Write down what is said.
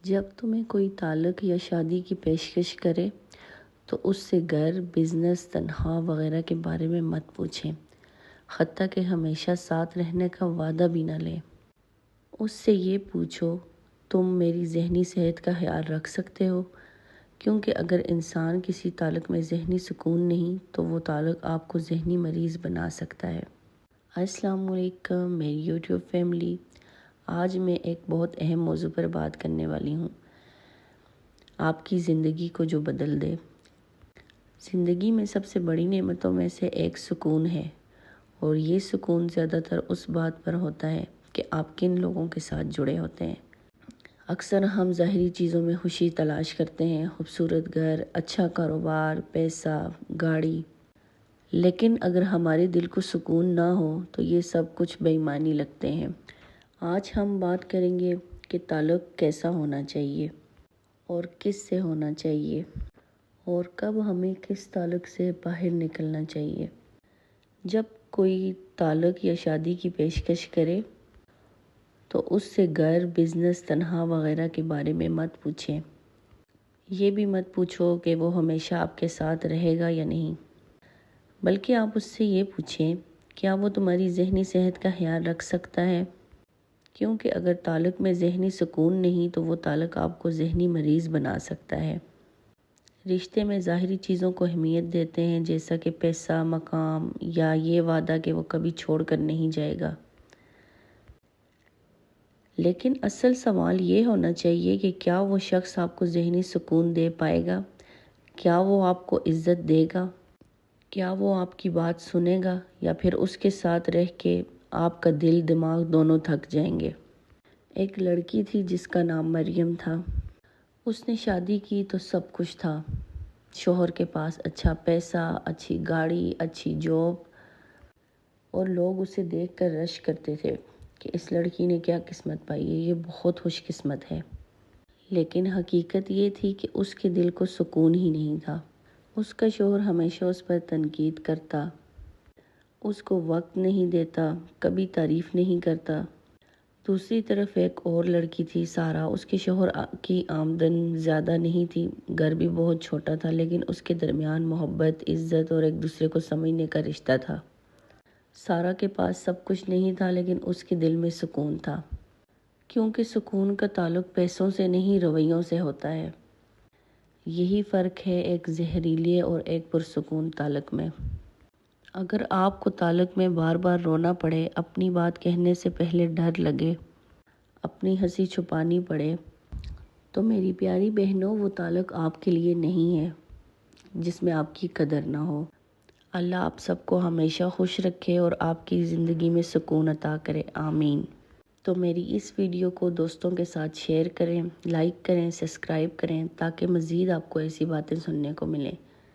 جب تمہیں کوئی تعلق یا شادی کی پیشکش کرے تو اس سے گھر، بزنس، تنخواہ وغیرہ کے بارے میں مت پوچھیں، حتیٰ کہ ہمیشہ ساتھ رہنے کا وعدہ بھی نہ لیں۔ اس سے یہ پوچھو، تم میری ذہنی صحت کا خیال رکھ سکتے ہو؟ کیونکہ اگر انسان کسی تعلق میں ذہنی سکون نہیں تو وہ تعلق آپ کو ذہنی مریض بنا سکتا ہے۔ السلام علیکم میری یوٹیوب فیملی، آج میں ایک بہت اہم موضوع پر بات کرنے والی ہوں، آپ کی زندگی کو جو بدل دے۔ زندگی میں سب سے بڑی نعمتوں میں سے ایک سکون ہے، اور یہ سکون زیادہ تر اس بات پر ہوتا ہے کہ آپ کن لوگوں کے ساتھ جڑے ہوتے ہیں۔ اکثر ہم ظاہری چیزوں میں خوشی تلاش کرتے ہیں، خوبصورت گھر، اچھا کاروبار، پیسہ، گاڑی، لیکن اگر ہمارے دل کو سکون نہ ہو تو یہ سب کچھ بے معنی لگتے ہیں۔ آج ہم بات کریں گے کہ تعلق کیسا ہونا چاہیے اور کس سے ہونا چاہیے، اور کب ہمیں کس تعلق سے باہر نکلنا چاہیے۔ جب کوئی تعلق یا شادی کی پیشکش کرے تو اس سے گھر، بزنس، تنخواہ وغیرہ کے بارے میں مت پوچھیں۔ یہ بھی مت پوچھو کہ وہ ہمیشہ آپ کے ساتھ رہے گا یا نہیں، بلکہ آپ اس سے یہ پوچھیں، کیا وہ تمہاری ذہنی صحت کا خیال رکھ سکتا ہے؟ کیونکہ اگر تعلق میں ذہنی سکون نہیں تو وہ تعلق آپ کو ذہنی مریض بنا سکتا ہے۔ رشتے میں ظاہری چیزوں کو اہمیت دیتے ہیں، جیسا کہ پیسہ، مقام، یا یہ وعدہ کہ وہ کبھی چھوڑ کر نہیں جائے گا۔ لیکن اصل سوال یہ ہونا چاہیے کہ کیا وہ شخص آپ کو ذہنی سکون دے پائے گا؟ کیا وہ آپ کو عزت دے گا؟ کیا وہ آپ کی بات سنے گا، یا پھر اس کے ساتھ رہ کے آپ کا دل دماغ دونوں تھک جائیں گے؟ ایک لڑکی تھی جس کا نام مریم تھا۔ اس نے شادی کی تو سب کچھ تھا، شوہر کے پاس اچھا پیسہ، اچھی گاڑی، اچھی جاب، اور لوگ اسے دیکھ کر رش کرتے تھے کہ اس لڑکی نے کیا قسمت پائی ہے، یہ بہت خوش قسمت ہے۔ لیکن حقیقت یہ تھی کہ اس کے دل کو سکون ہی نہیں تھا۔ اس کا شوہر ہمیشہ اس پر تنقید کرتا، اس کو وقت نہیں دیتا، کبھی تعریف نہیں کرتا۔ دوسری طرف ایک اور لڑکی تھی، سارا۔ اس کے شوہر کی آمدن زیادہ نہیں تھی، گھر بھی بہت چھوٹا تھا، لیکن اس کے درمیان محبت، عزت اور ایک دوسرے کو سمجھنے کا رشتہ تھا۔ سارا کے پاس سب کچھ نہیں تھا، لیکن اس کے دل میں سکون تھا، کیونکہ سکون کا تعلق پیسوں سے نہیں، رویوں سے ہوتا ہے۔ یہی فرق ہے ایک زہریلے اور ایک پرسکون تعلق میں۔ اگر آپ کو تعلق میں بار بار رونا پڑے، اپنی بات کہنے سے پہلے ڈر لگے، اپنی ہنسی چھپانی پڑے، تو میری پیاری بہنوں، وہ تعلق آپ کے لیے نہیں ہے جس میں آپ کی قدر نہ ہو۔ اللہ آپ سب کو ہمیشہ خوش رکھے اور آپ کی زندگی میں سکون عطا کرے، آمین۔ تو میری اس ویڈیو کو دوستوں کے ساتھ شیئر کریں، لائک کریں، سبسکرائب کریں، تاکہ مزید آپ کو ایسی باتیں سننے کو ملیں۔